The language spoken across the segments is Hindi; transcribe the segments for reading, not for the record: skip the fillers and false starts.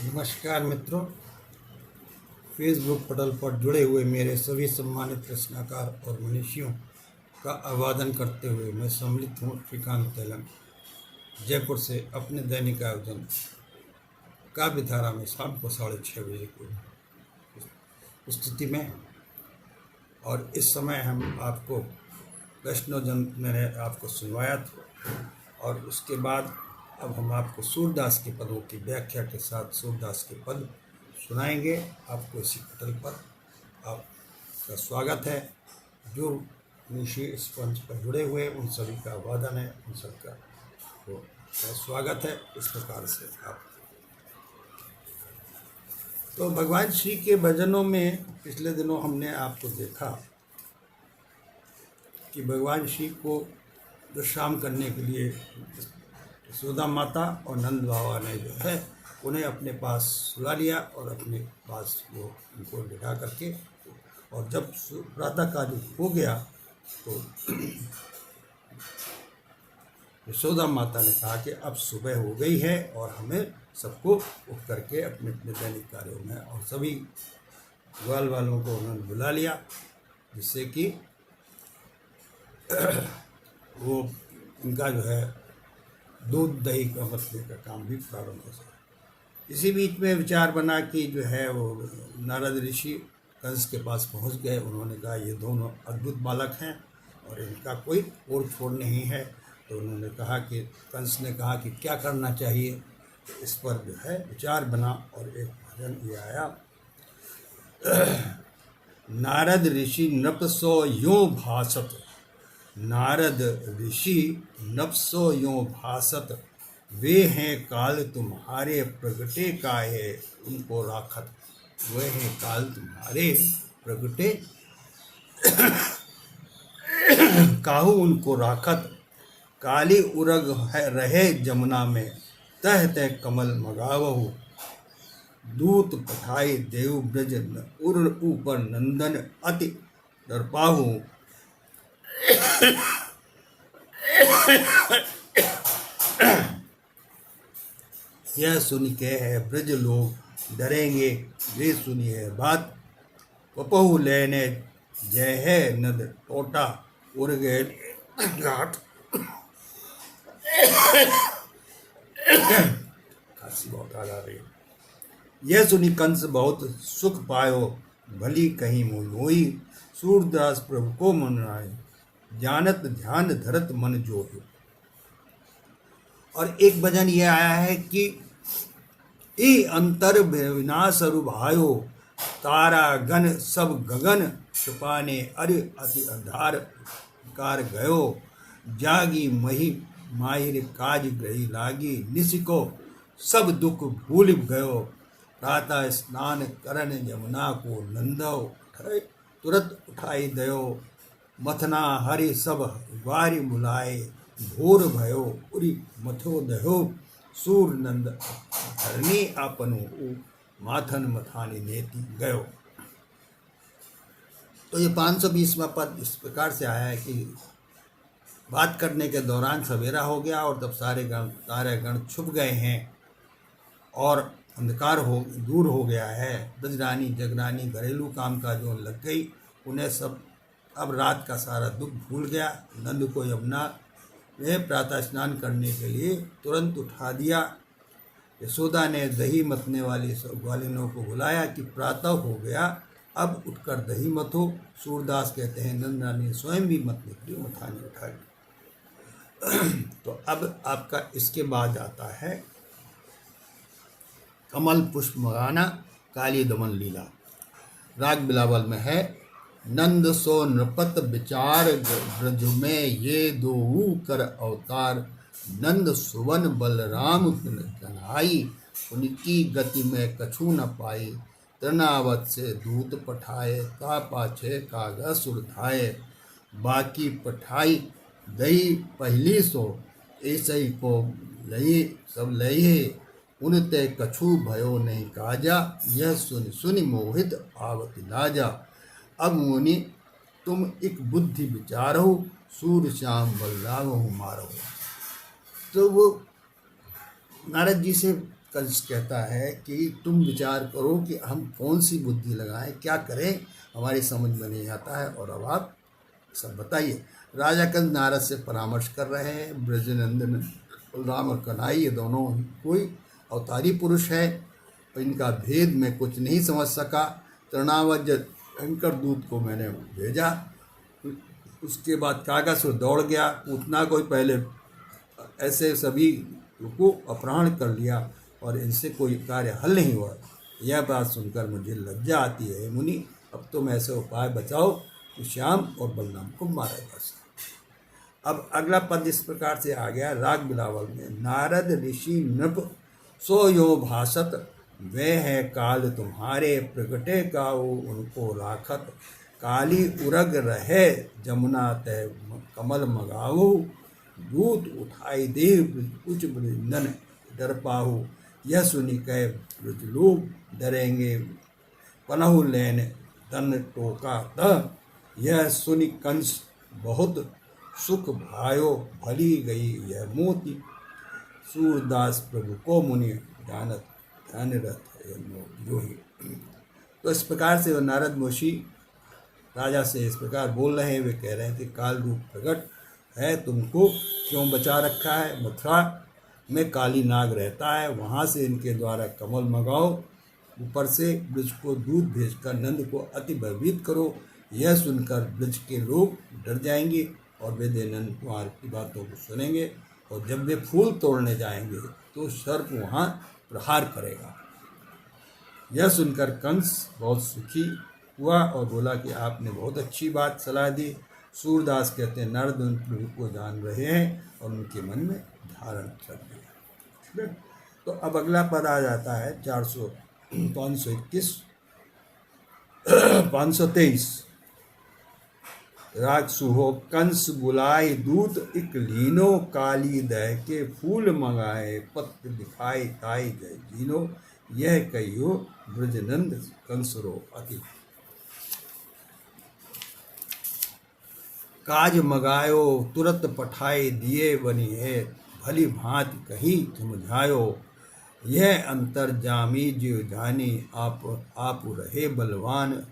नमस्कार मित्रों, फेसबुक पटल पर जुड़े हुए मेरे सभी सम्मानित रचनाकार और मनीषियों का अभिवादन करते हुए मैं सम्मिलित हूँ श्रीकांत तेलंग, जयपुर से अपने दैनिक आयोजन काव्यधारा में शाम को 6:30 बजे की स्थिति में। और इस समय हम आपको वैष्णोजन मैंने आपको सुनवाया था, और उसके बाद अब हम आपको सूरदास के पदों की व्याख्या के साथ सूरदास के पद सुनाएंगे। आपको इसी पटल पर आपका स्वागत है। जो ऋषि इस मंच पर जुड़े हुए उन सभी का अभिवादन है, उन सबका तो स्वागत है। इस प्रकार से आप तो भगवान श्री के भजनों में पिछले दिनों हमने आपको देखा कि भगवान श्री को विश्राम करने के लिए यशोदा माता और नंद बाबा ने जो है उन्हें अपने पास सुला लिया और अपने पास वो उनको बिठा करके, और जब प्रातः काल हो गया तो यशोदा माता ने कहा कि अब सुबह हो गई है और हमें सबको उठ करके अपने अपने दैनिक कार्यों में, और सभी ग्वाल वालों को उन्होंने बुला लिया, जिससे कि वो उनका जो है दूध दही का मसले का काम भी प्रारंभ हो सके। इसी बीच में विचार बना कि जो है वो नारद ऋषि कंस के पास पहुंच गए। उन्होंने कहा ये दोनों अद्भुत बालक हैं और इनका कोई ओर छोड़ नहीं है। तो उन्होंने कहा कि कंस ने कहा कि क्या करना चाहिए, इस पर जो है विचार बना और एक भजन ये आया। नारद ऋषि नपसो यूं भासत, नारद ऋषि नपसो यूं भासत, वे हैं काल तुम्हारे प्रगटे काहे उनको राखत, वे हैं काल तुम्हारे प्रगटे काहू उनको राखत, काली उरग है रहे जमुना में, तह तह कमल मगावहु, दूत पठाई देव ब्रज उर ऊपर नंदन अति दर्पाहु। यह सुन के है ब्रज लोग डरेंगे, वे सुनी है बात, पपहु लेने जय है नद टोटा, उड़ गए घाट। खांसी बहुत आ रही है। यह सुनी कंस बहुत सुख पायो, भली कहीं मोई, सूरदास प्रभु को मनाए, जानत ध्यान धरत मन जो है। और एक भजन ये आया है कि ई अंतर विनाश रुभायो, तारा गण सब गगन छुपाने अरे अति आधार कार गयो, जागी मही माहिर काज ग्रही लागी, निसिको सब दुख भूल गयो, प्रातः स्नान करन यमुना को नंदो, तुरंत उठाई दयो, मथना हरि सब वारी बुलाए, भोर भयो उरी मथो दहो, सूर नंद धरनी आपनु, माथन मथानी नेति गयो। तो ये 520वां पद इस प्रकार से आया है कि बात करने के दौरान सवेरा हो गया और तब सारे गण छुप गए हैं और अंधकार दूर हो गया है। ब्रजरानी जगरानी घरेलू काम का जो लग गई, उन्हें सब अब रात का सारा दुख भूल गया। नंद को यमुना में प्रातः स्नान करने के लिए तुरंत उठा दिया। यशोदा ने दही मतने वाली सब ग्वालिनों को बुलाया कि प्रातः हो गया, अब उठकर दही मथो। सूरदास कहते हैं नंद रानी स्वयं भी मतने के लिए मथानी उठा ली। तो अब आपका इसके बाद आता है कमल पुष्प मगाना काली दमन लीला। राग बिलावल में है। नंद सो नृपत विचार ब्रज में, ये दो कर अवतार, नंद सुवन बलराम कन्हाई, उनकी गति में कछु न पाई, तृणावत से दूत पठाए, ता पाछे कागा सुरधाए, बाकी पठाई दही पहली सो, ऐसे को लई सब लई, उनते कछु भयो नहीं काजा, यह सुन सुनि मोहित आवत लाजा, अब मुनि तुम एक बुद्धि विचारो, सूर श्याम बलराम मारो। तो वो नारद जी से कंस कहता है कि तुम विचार करो कि हम कौन सी बुद्धि लगाएं, क्या करें, हमारी समझ में नहीं आता है, और अब आप सब बताइए। राजा कंस नारद से परामर्श कर रहे हैं। ब्रजनंदन बलराम और कन्हई ये दोनों कोई अवतारी पुरुष है, और इनका भेद मैं कुछ नहीं समझ सका। तृणावज शंकर दूत को मैंने भेजा, उसके बाद कागज से दौड़ गया, पूतना को पहले ऐसे सभी को अपहरण कर लिया और इनसे कोई कार्य हल नहीं हुआ। यह बात सुनकर मुझे लज्जा आती है मुनि, अब तुम ऐसे उपाय बताओ कि श्याम और बलराम को मारा जा सके। अब अगला पद इस प्रकार से आ गया राग बिलावल में। नारद ऋषि नृप सो यो भासत, वे है काल तुम्हारे प्रगटे गाओ उनको राखत। काली उरग रहे जमुना तय कमल मगाओ, दूत उठाई देव उच्च वृंदन डर पाहु। यह सुनी कह ब्रजलोक डरेंगे, पनहु लेन तन टोका त। यह सुनि कंस बहुत सुख भायो, भली गई यह मोती। सूरदास प्रभु को मुनि जानत ध्यान रथ जो ही। तो इस प्रकार से वो नारद मुषि राजा से इस प्रकार बोल रहे हैं। वे कह रहे हैं कि काल रूप प्रकट है, तुमको क्यों बचा रखा है? मथुरा में काली नाग रहता है, वहाँ से इनके द्वारा कमल मंगाओ, ऊपर से ब्रज को दूध भेजकर नंद को अति भयभीत करो। यह सुनकर ब्रज के लोग डर जाएंगे और वे नंद कुमार की बातों को सुनेंगे, और जब वे फूल तोड़ने जाएंगे तो सर्प वहाँ प्रहार करेगा। यह सुनकर कंस बहुत सुखी हुआ और बोला कि आपने बहुत अच्छी बात सलाह दी। सूरदास कहते हैं नारद उन प्रभु को जान रहे हैं और उनके मन में धारण कर दिया। तो अब अगला पद आ जाता है 521 523। राग सुहो कंस बुलाए दूत इक लीनो, काली दह के फूल मंगाए पत्र दिखाई ताई जय जीनो। यह कहियो ब्रजनंद कंसरो अति। काज मगायो तुरत पठाए दिए बनी है, भली भांति कही समझायो। यह अंतर जामी जीव जानी, आप रहे बलवान।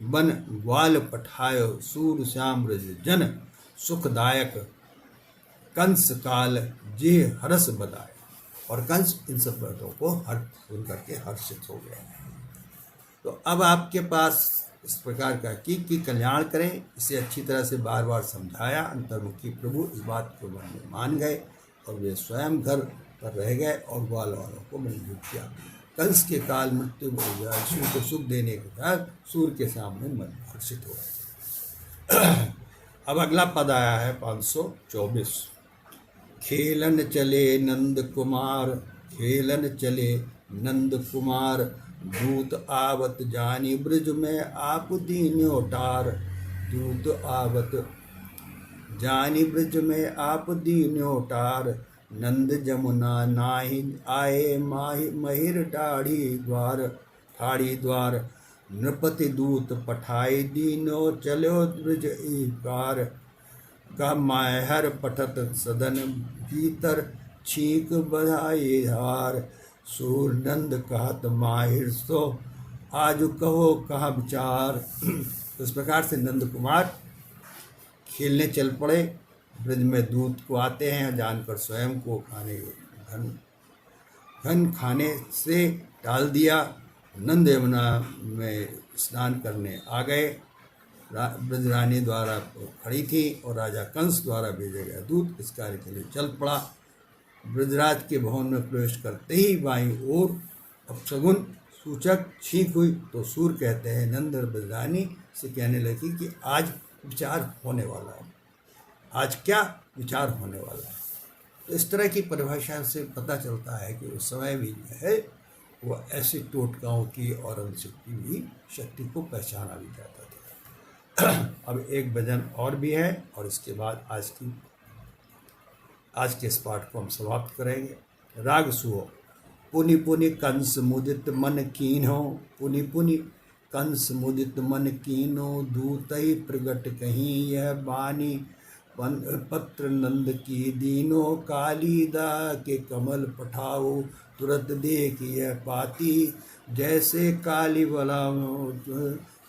बन ग्वाल पठायो सूर श्याम ब्रज जन, सुखदायक कंस काल जे हरस बदाय। और कंस इन सब बातों को सुन करके हर्षित हो गया। तो अब आपके पास इस प्रकार का कि कल्याण करें, इसे अच्छी तरह से बार बार समझाया। अंतर्मुखी प्रभु इस बात को मन में मान गए और वे स्वयं घर पर रह गए और ग्वाल वालों को मंजूर किया। कंस के काल मृत्यु सूर्य को सुख देने के बाद सूर्य के सामने मन हर्षित हो गए। अब अगला पद आया है 524। खेलन चले नंद कुमार, खेलन चले नंद कुमार, दूत आवत जानी ब्रज में आप दीन्यो टार। दूत आवत जानी ब्रज में आप दीन्यो टार, नंद जमुना नाही आए माहि महिर ठाड़ी द्वार। नृपति दूत पठाई दीनो चलो ब्रज पार। का माहर पठत सदन भीतर, छीक बधाई हार। सूरनंद कहत माहिर सो, आज कहो कहा विचार। इस प्रकार से नंद कुमार खेलने चल पड़े। ब्रज में दूत को आते हैं जानकर स्वयं को घन खाने से टाल दिया। नंद यमुना में स्नान करने आ गए। ब्रज रानी द्वारा खड़ी थी और राजा कंस द्वारा भेजे गया दूत इस कार्य के लिए चल पड़ा। ब्रजराज के भवन में प्रवेश करते ही बाईं ओर अपशगुन सूचक छींक हुई तो सूर कहते हैं नंद और ब्रजरानी से कहने लगी कि आज विचार होने वाला है। आज क्या विचार होने वाला है? तो इस तरह की परिभाषा से पता चलता है कि उस समय भी जो है वो ऐसी टोटकाओं की और अनशक्ति भी शक्ति को पहचाना भी जाता था। अब एक भजन और भी है और इसके बाद आज के इस पाठ को हम समाप्त करेंगे। राग सुहो। पुनि पुनि कंस मुदित मन कीन्हो, पुनि पुनि कंस मुदित मन कीन्हो। दूत ही प्रगट कहीं यह बानी, पत्र नंद की दीनो। कालीदा के कमल पठाओ तुरंत देखिए पाती, जैसे काली बला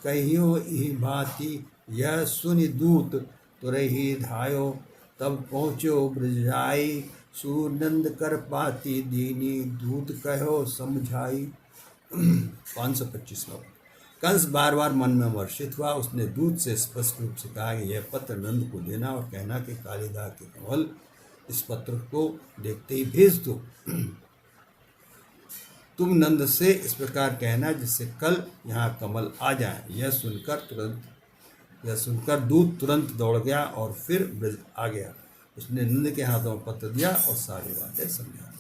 कहियो ई भांति। यह सुनि दूत तुरही धायो, तब पहुँचो ब्रजाई। सूरनंद कर पाती दीनी, दूत कहो समझाई। 525वां। कंस बार बार मन में वर्षित हुआ। उसने दूत से स्पष्ट रूप से कहा कि यह पत्र नंद को देना और कहना कि कालिदास के कमल इस पत्र को देखते ही भेज दो। तुम नंद से इस प्रकार कहना जिससे कल यहाँ कमल आ जाए। यह सुनकर दूत तुरंत दौड़ गया और फिर ब्रज आ गया। उसने नंद के हाथों में पत्र दिया और सारी बातें समझा।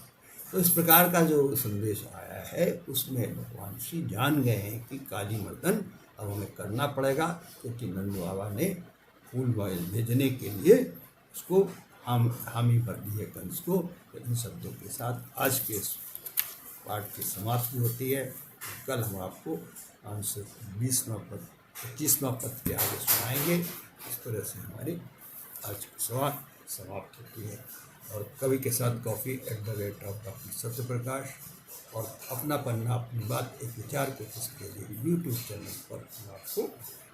तो इस प्रकार का जो संदेश आया है उसमें भगवान श्री जान गए हैं कि काली मर्दन अब हमें करना पड़ेगा, क्योंकि नंद बाबा ने फूल भेजने के लिए उसको हामी भर दी है कंस को। तो इन शब्दों के साथ आज के पाठ की समाप्ति होती है। कल हम आपको 20वां पद 25वां पद के आगे सुनाएंगे। इस तरह से हमारी आज की सभा समाप्त होती है। और कवि के साथ कॉफ़ी @डॉक्टर सत्यप्रकाश और अपना पन्ना अपनी बात एक विचार को किसके लिए यूट्यूब चैनल पर हम आपको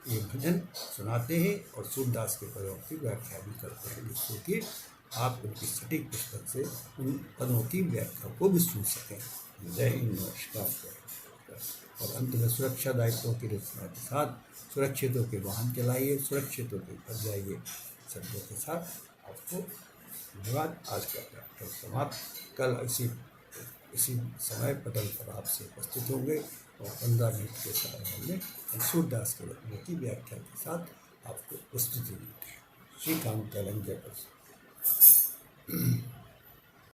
ये भजन सुनाते हैं और सूरदास के पदों की व्याख्या भी करते हैं, जिससे कि आप उनकी सटीक पुस्तक से उन पदों की व्याख्या को भी सुन सकें। जय हिंद, नमस्कार। और अंत में सुरक्षा दायित्वों की रचना के साथ सुरक्षित होकर वाहन चलाइए, सुरक्षित होकर घर जाइए शब्दों के साथ आपको धन्यवाद। आज का पाठ्यक्रम समाप्त। कल इसी समय पटल पर आपसे उपस्थित होंगे और 15 मिनट के समय में सूरदास के रत्नों की व्याख्या के साथ आपको प्रस्तुति देते हैं। श्रीकांत तेलंग जय।